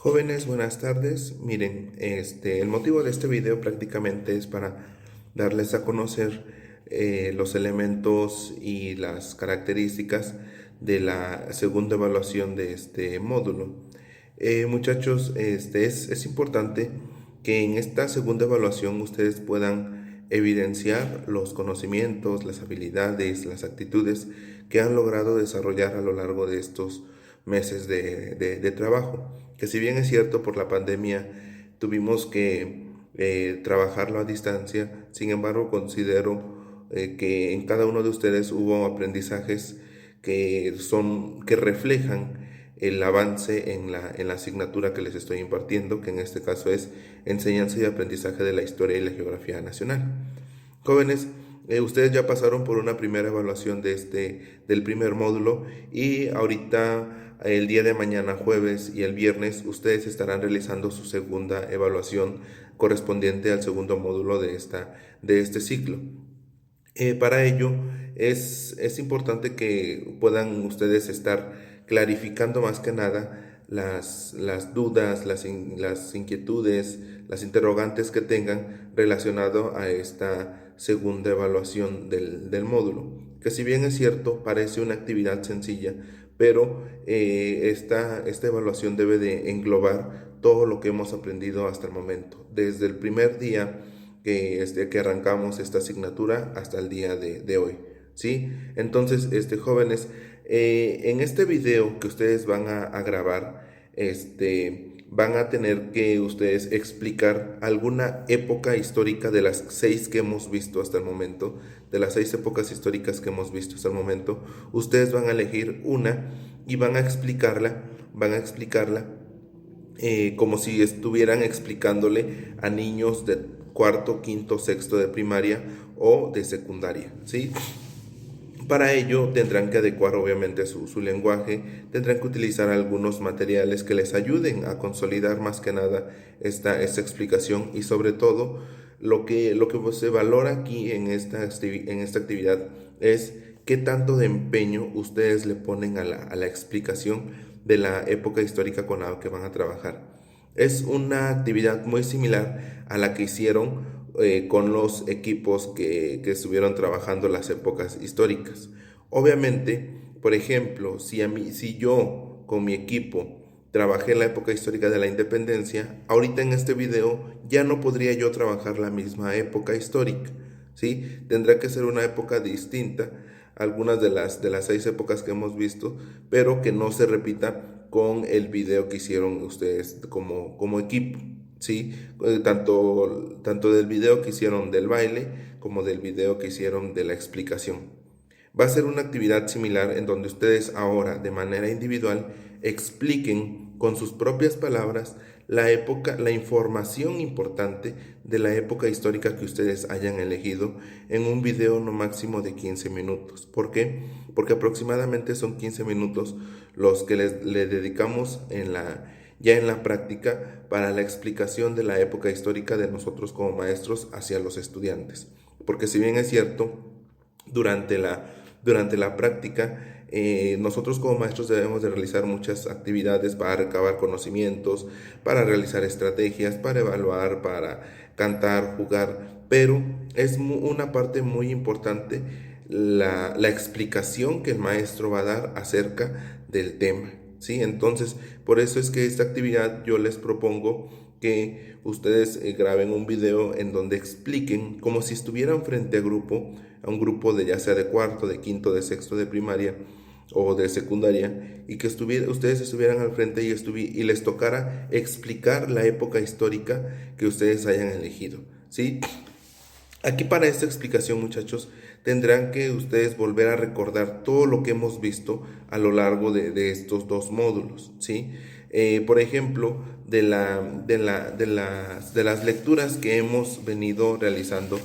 Jóvenes, buenas tardes. Miren, el motivo de este video prácticamente es para darles a conocer los elementos y las características de la segunda evaluación de este módulo. Muchachos, es importante que en esta segunda evaluación ustedes puedan evidenciar los conocimientos, las habilidades, las actitudes que han logrado desarrollar a lo largo de estos meses de trabajo. Que si bien es cierto, por la pandemia tuvimos que trabajarlo a distancia, sin embargo considero que en cada uno de ustedes hubo aprendizajes que reflejan el avance en la asignatura que les estoy impartiendo, que en este caso es enseñanza y aprendizaje de la historia y la geografía nacional. Jóvenes, ustedes ya pasaron por una primera evaluación del primer módulo y ahorita el día de mañana, jueves y el viernes, ustedes estarán realizando su segunda evaluación correspondiente al segundo módulo de este ciclo. Para ello es importante que puedan ustedes estar clarificando más que nada las dudas, las inquietudes, las interrogantes que tengan relacionado a esta segunda evaluación del módulo, que si bien es cierto, parece una actividad sencilla, pero esta evaluación debe de englobar todo lo que hemos aprendido hasta el momento, desde el primer día que arrancamos esta asignatura hasta el día de hoy, ¿sí? Entonces, jóvenes, en este video que ustedes van a grabar, van a tener que ustedes explicar alguna época histórica de las 6 que hemos visto hasta el momento, de las 6 épocas históricas que hemos visto hasta el momento. Ustedes van a elegir una y van a explicarla como si estuvieran explicándole a niños de cuarto, quinto, sexto de primaria o de secundaria, ¿sí? Para ello tendrán que adecuar obviamente su lenguaje, tendrán que utilizar algunos materiales que les ayuden a consolidar más que nada esta explicación y sobre todo lo que se valora aquí en esta actividad es qué tanto de empeño ustedes le ponen a la explicación de la época histórica con la que van a trabajar. Es una actividad muy similar a la que hicieron con los equipos que estuvieron trabajando las épocas históricas. Obviamente, por ejemplo, si yo con mi equipo trabajé en la época histórica de la independencia, ahorita en este video ya no podría yo trabajar la misma época histórica, ¿sí? Tendrá que ser una época distinta, algunas de las 6 épocas que hemos visto, pero que no se repita con el video que hicieron ustedes como equipo, ¿sí? Tanto del video que hicieron del baile como del video que hicieron de la explicación. Va a ser una actividad similar en donde ustedes ahora, de manera individual, expliquen con sus propias palabras la época, la información importante de la época histórica que ustedes hayan elegido en un video no máximo de 15 minutos. ¿Por qué? Porque aproximadamente son 15 minutos los que le dedicamos ya en la práctica para la explicación de la época histórica de nosotros como maestros hacia los estudiantes. Porque si bien es cierto, durante la práctica, nosotros como maestros debemos de realizar muchas actividades para recabar conocimientos, para realizar estrategias, para evaluar, para cantar, jugar, pero es una parte muy importante la explicación que el maestro va a dar acerca del tema, ¿sí? Entonces, por eso es que esta actividad yo les propongo que ustedes graben un video en donde expliquen como si estuvieran frente a un grupo de ya sea de cuarto, de quinto, de sexto de primaria o de secundaria, y que ustedes estuvieran al frente y les tocara explicar la época histórica que ustedes hayan elegido, ¿sí? Aquí para esta explicación, muchachos, tendrán que ustedes volver a recordar todo lo que hemos visto a lo largo de estos dos módulos, ¿sí? Por ejemplo, de las lecturas que hemos venido realizando,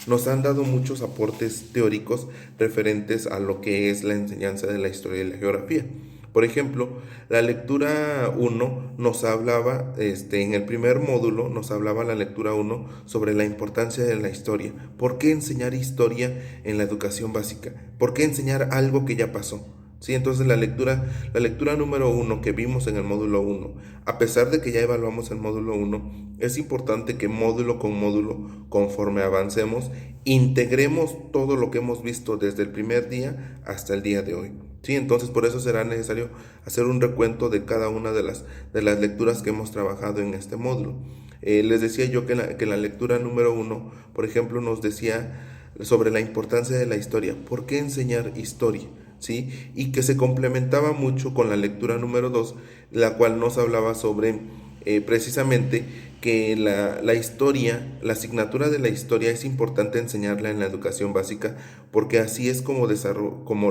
nos han dado muchos aportes teóricos referentes a lo que es la enseñanza de la historia y la geografía. Por ejemplo, la lectura 1 nos hablaba, en el primer módulo nos hablaba la lectura 1 sobre la importancia de la historia. ¿Por qué enseñar historia en la educación básica? ¿Por qué enseñar algo que ya pasó? ¿sí? Entonces la lectura número 1 que vimos en el módulo 1, a pesar de que ya evaluamos el módulo 1, es importante que módulo con módulo, conforme avancemos, integremos todo lo que hemos visto desde el primer día hasta el día de hoy. Sí, entonces por eso será necesario hacer un recuento de cada una de las lecturas que hemos trabajado en este módulo. Les decía yo que la lectura número 1, por ejemplo, nos decía sobre la importancia de la historia. ¿Por qué enseñar historia? ¿Sí? Y que se complementaba mucho con la lectura número 2, la cual nos hablaba sobre precisamente que la historia, la asignatura de la historia es importante enseñarla en la educación básica, porque así es como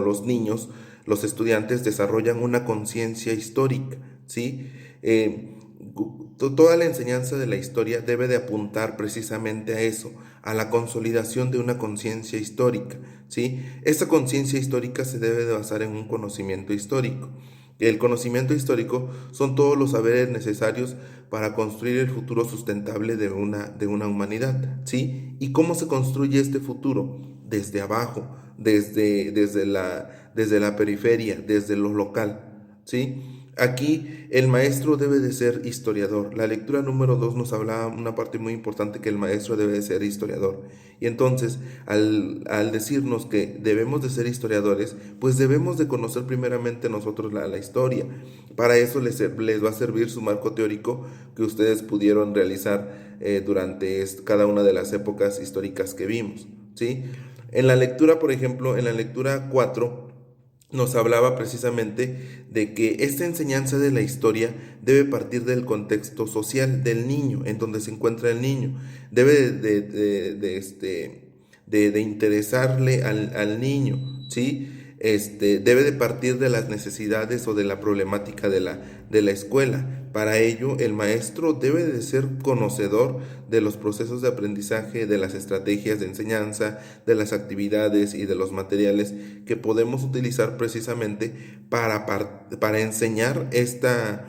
los niños, los estudiantes desarrollan una conciencia histórica, ¿sí? Toda la enseñanza de la historia debe de apuntar precisamente a eso, a la consolidación de una conciencia histórica, ¿sí? Esta conciencia histórica se debe de basar en un conocimiento histórico. El conocimiento histórico son todos los saberes necesarios para construir el futuro sustentable de una humanidad, ¿sí? ¿Y cómo se construye este futuro? Desde abajo, desde la periferia, desde lo local, ¿sí? Aquí el maestro debe de ser historiador. La lectura número 2 nos hablaba una parte muy importante, que el maestro debe de ser historiador. Y entonces, al decirnos que debemos de ser historiadores, pues debemos de conocer primeramente nosotros la historia. Para eso les va a servir su marco teórico que ustedes pudieron realizar durante cada una de las épocas históricas que vimos, ¿sí? En la lectura, por ejemplo, en la lectura 4, nos hablaba precisamente de que esta enseñanza de la historia debe partir del contexto social del niño, en donde se encuentra el niño. Debe de interesarle al niño, ¿sí? Debe de partir de las necesidades o de la problemática de la escuela. Para ello, el maestro debe de ser conocedor de los procesos de aprendizaje, de las estrategias de enseñanza, de las actividades y de los materiales que podemos utilizar precisamente para enseñar esta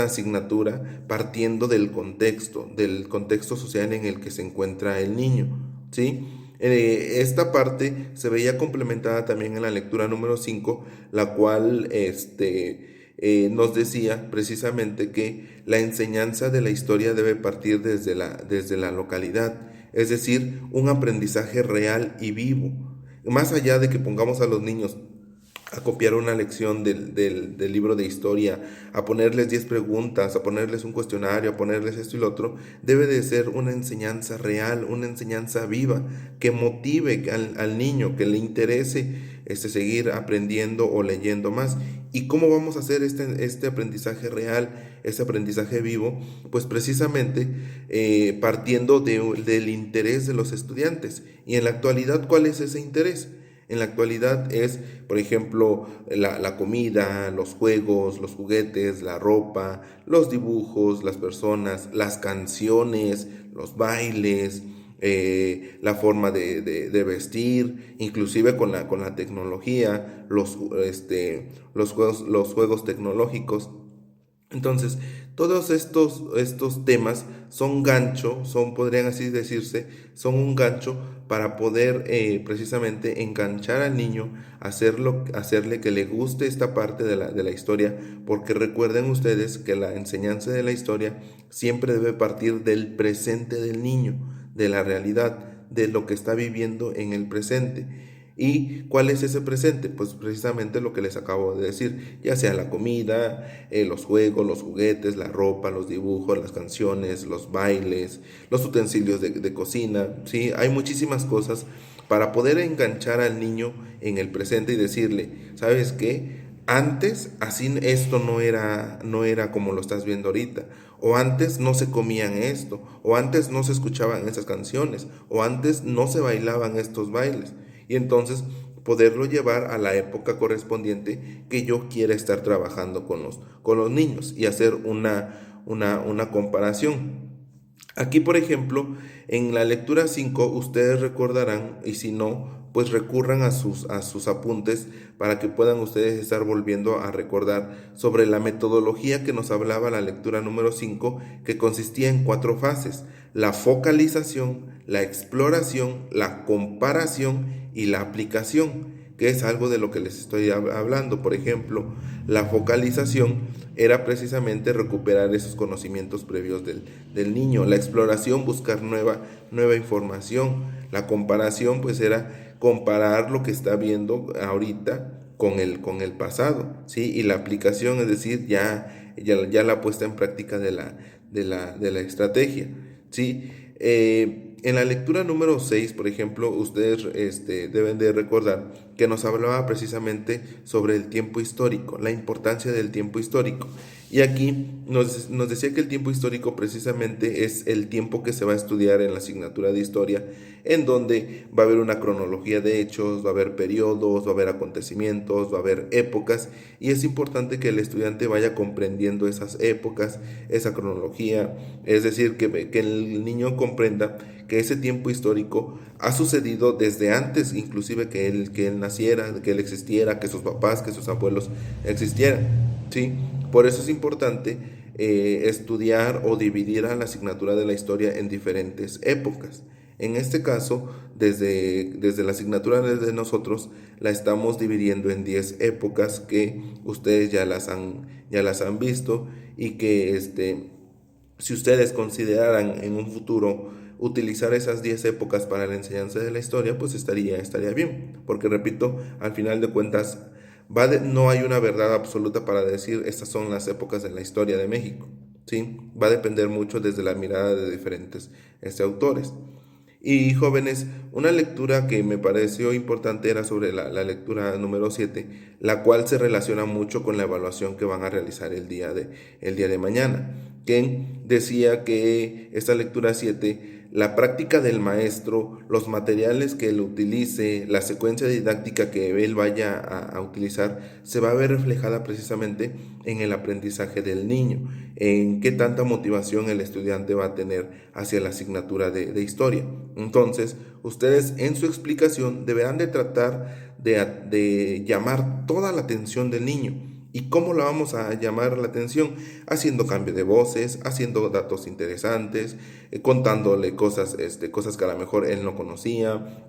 asignatura, partiendo del contexto social en el que se encuentra el niño, ¿sí? Esta parte se veía complementada también en la lectura número 5, la cual nos decía precisamente que la enseñanza de la historia debe partir desde la localidad, es decir, un aprendizaje real y vivo. Más allá de que pongamos a los niños a copiar una lección del libro de historia, a ponerles 10 preguntas, a ponerles un cuestionario, a ponerles esto y lo otro, debe de ser una enseñanza real, una enseñanza viva, que motive al niño, que le interese seguir aprendiendo o leyendo más. ¿Y cómo vamos a hacer este aprendizaje real, este aprendizaje vivo? Pues precisamente partiendo del interés de los estudiantes. Y en la actualidad, ¿cuál es ese interés? En la actualidad es, por ejemplo, la comida, los juegos, los juguetes, la ropa, los dibujos, las personas, las canciones, los bailes, la forma de vestir, inclusive con la tecnología, los juegos tecnológicos. Entonces, todos estos temas son gancho, podrían así decirse, son un gancho para poder precisamente enganchar al niño, hacerle que le guste esta parte de la historia, porque recuerden ustedes que la enseñanza de la historia siempre debe partir del presente del niño, de la realidad, de lo que está viviendo en el presente. ¿Y cuál es ese presente? Pues precisamente lo que les acabo de decir, ya sea la comida, los juegos, los juguetes, la ropa, los dibujos, las canciones, los bailes, los utensilios de cocina, ¿sí? Hay muchísimas cosas para poder enganchar al niño en el presente y decirle, ¿sabes qué? Antes así esto no era como lo estás viendo ahorita, o antes no se comían esto, o antes no se escuchaban esas canciones, o antes no se bailaban estos bailes. Y entonces poderlo llevar a la época correspondiente que yo quiera estar trabajando con los niños y hacer una comparación. Aquí, por ejemplo, en la lectura 5 ustedes recordarán, y si no, pues recurran a sus apuntes para que puedan ustedes estar volviendo a recordar sobre la metodología que nos hablaba la lectura número 5, que consistía en 4 fases: la focalización, la exploración, la comparación y la aplicación. que es algo de lo que les estoy hablando. Por ejemplo, la focalización era precisamente recuperar esos conocimientos previos del niño. La exploración, buscar nueva información. La comparación, pues era comparar lo que está viendo ahorita con el pasado, ¿sí? Y la aplicación, es decir, ya la puesta en práctica de la estrategia, ¿sí? En la lectura número 6, por ejemplo, ustedes deben de recordar que nos hablaba precisamente sobre el tiempo histórico, la importancia del tiempo histórico. Y aquí nos decía que el tiempo histórico precisamente es el tiempo que se va a estudiar en la asignatura de historia, en donde va a haber una cronología de hechos, va a haber periodos, va a haber acontecimientos, va a haber épocas, y es importante que el estudiante vaya comprendiendo esas épocas, esa cronología, es decir, que el niño comprenda que ese tiempo histórico ha sucedido desde antes, inclusive que él naciera, que él existiera, que sus papás, que sus abuelos existieran, ¿sí? Por eso es importante estudiar o dividir a la asignatura de la historia en diferentes épocas. En este caso, desde la asignatura de nosotros, la estamos dividiendo en 10 épocas que ustedes ya las han visto, y que si ustedes consideraran en un futuro utilizar esas 10 épocas para la enseñanza de la historia, pues estaría bien. Porque repito, al final de cuentas, no hay una verdad absoluta para decir estas son las épocas de la historia de México, ¿sí? Va a depender mucho desde la mirada de diferentes autores. Y jóvenes, una lectura que me pareció importante era sobre la lectura número 7, la cual se relaciona mucho con la evaluación que van a realizar el día de mañana. Ken decía que esta lectura 7, la práctica del maestro, los materiales que él utilice, la secuencia didáctica que él vaya a utilizar, se va a ver reflejada precisamente en el aprendizaje del niño, en qué tanta motivación el estudiante va a tener hacia la asignatura de historia. Entonces, ustedes en su explicación deberán de tratar de llamar toda la atención del niño. ¿Y cómo la vamos a llamar la atención? Haciendo cambio de voces, haciendo datos interesantes, contándole cosas que a lo mejor él no conocía,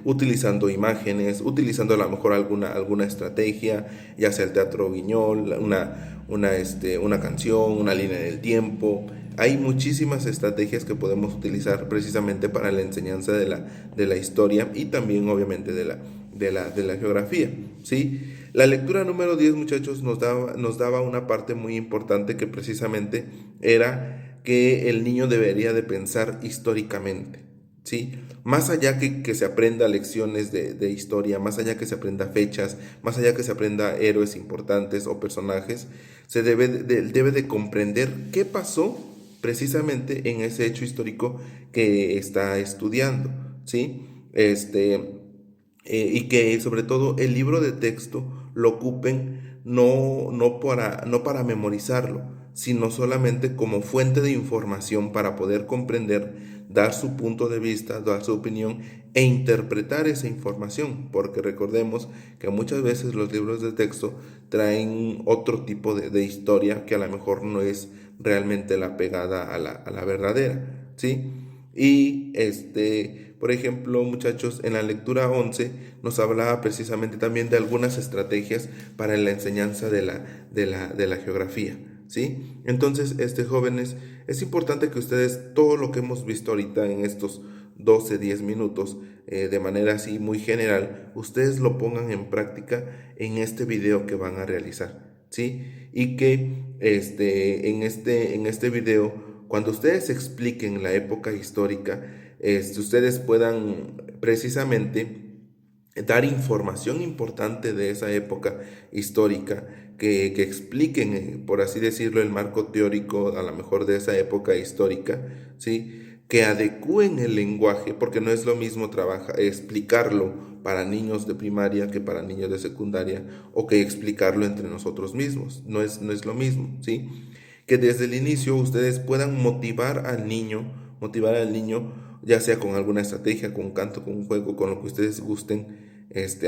utilizando imágenes, utilizando a lo mejor alguna estrategia, ya sea el teatro guiñol, una canción, una línea del tiempo. Hay muchísimas estrategias que podemos utilizar precisamente para la enseñanza de la historia, y también obviamente de la geografía, ¿sí? La lectura número 10, muchachos, nos daba una parte muy importante, que precisamente era que el niño debería de pensar históricamente, ¿sí? Más allá que se aprenda lecciones de historia, más allá que se aprenda fechas, más allá que se aprenda héroes importantes o personajes, se debe de comprender qué pasó precisamente en ese hecho histórico que está estudiando, ¿sí? Y que sobre todo el libro de texto lo ocupen no para memorizarlo, sino solamente como fuente de información para poder comprender, dar su punto de vista, dar su opinión e interpretar esa información, porque recordemos que muchas veces los libros de texto traen otro tipo de historia que a lo mejor no es realmente la pegada a la verdadera, ¿sí? Y por ejemplo, muchachos, en la lectura 11 nos hablaba precisamente también de algunas estrategias para la enseñanza de la geografía, ¿sí? Entonces, jóvenes, es importante que ustedes todo lo que hemos visto ahorita en estos 10 minutos, de manera así muy general, ustedes lo pongan en práctica en este video que van a realizar, ¿sí? Y que en este video, cuando ustedes expliquen la época histórica, ustedes puedan precisamente dar información importante de esa época histórica, que expliquen, por así decirlo, el marco teórico a lo mejor de esa época histórica, ¿sí? Que adecúen el lenguaje, porque no es lo mismo explicarlo para niños de primaria que para niños de secundaria, o que explicarlo entre nosotros mismos, no es lo mismo, ¿sí? Que desde el inicio ustedes puedan motivar al niño, ya sea con alguna estrategia, con un canto, con un juego, con lo que ustedes gusten,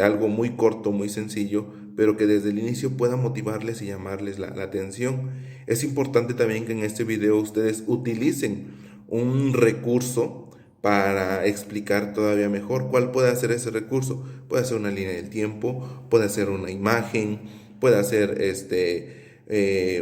algo muy corto, muy sencillo, pero que desde el inicio pueda motivarles y llamarles la atención. Es importante también que en este video ustedes utilicen un recurso para explicar todavía mejor. ¿Cuál puede ser ese recurso? Puede ser una línea del tiempo, puede ser una imagen, puede ser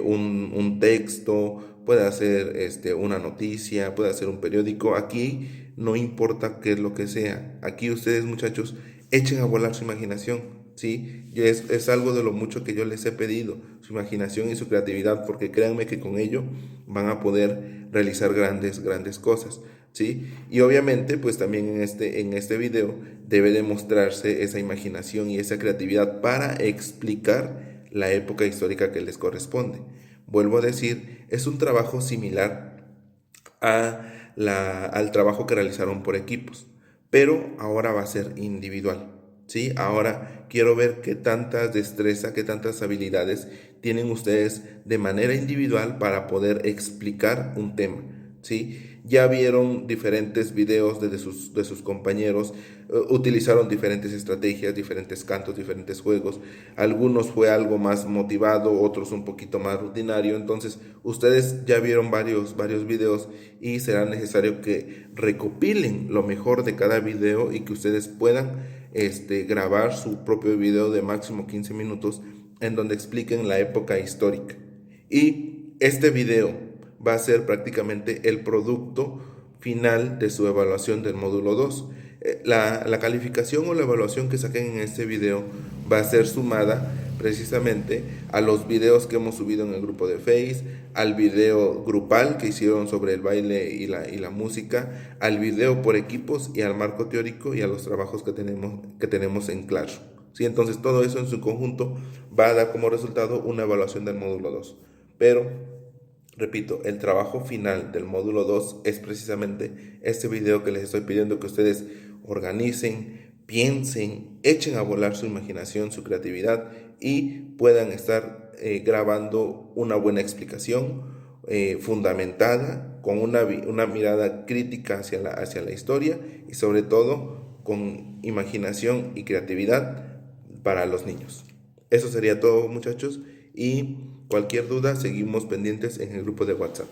un texto, puede ser una noticia, puede ser un periódico. Aquí no importa qué es lo que sea. Aquí ustedes, muchachos, echen a volar su imaginación. ¿Sí? Es algo de lo mucho que yo les he pedido, su imaginación y su creatividad, porque créanme que con ello van a poder realizar grandes cosas. ¿Sí? Y obviamente, pues también en este video debe demostrarse esa imaginación y esa creatividad para explicar la época histórica que les corresponde. Vuelvo a decir, es un trabajo similar al trabajo que realizaron por equipos, pero ahora va a ser individual. ¿Sí? Ahora quiero ver qué tantas destreza, qué tantas habilidades tienen ustedes de manera individual para poder explicar un tema. ¿Sí? Ya vieron diferentes videos de sus compañeros, utilizaron diferentes estrategias, diferentes cantos, diferentes juegos. Algunos fue algo más motivado, otros un poquito más rutinario. Entonces, ustedes ya vieron varios videos y será necesario que recopilen lo mejor de cada video y que ustedes puedan grabar su propio video de máximo 15 minutos en donde expliquen la época histórica. Y este video va a ser prácticamente el producto final de su evaluación del módulo 2. La calificación o la evaluación que saquen en este video va a ser sumada precisamente a los videos que hemos subido en el grupo de Face, al video grupal que hicieron sobre el baile y la música, al video por equipos y al marco teórico y a los trabajos que tenemos en Clash. ¿Sí? Entonces todo eso en su conjunto va a dar como resultado una evaluación del módulo 2. Pero, repito, el trabajo final del módulo 2 es precisamente este video que les estoy pidiendo que ustedes organicen, piensen, echen a volar su imaginación, su creatividad y puedan estar grabando una buena explicación fundamentada, con una mirada crítica hacia la historia y sobre todo con imaginación y creatividad para los niños. Eso sería todo, muchachos, y cualquier duda seguimos pendientes en el grupo de WhatsApp.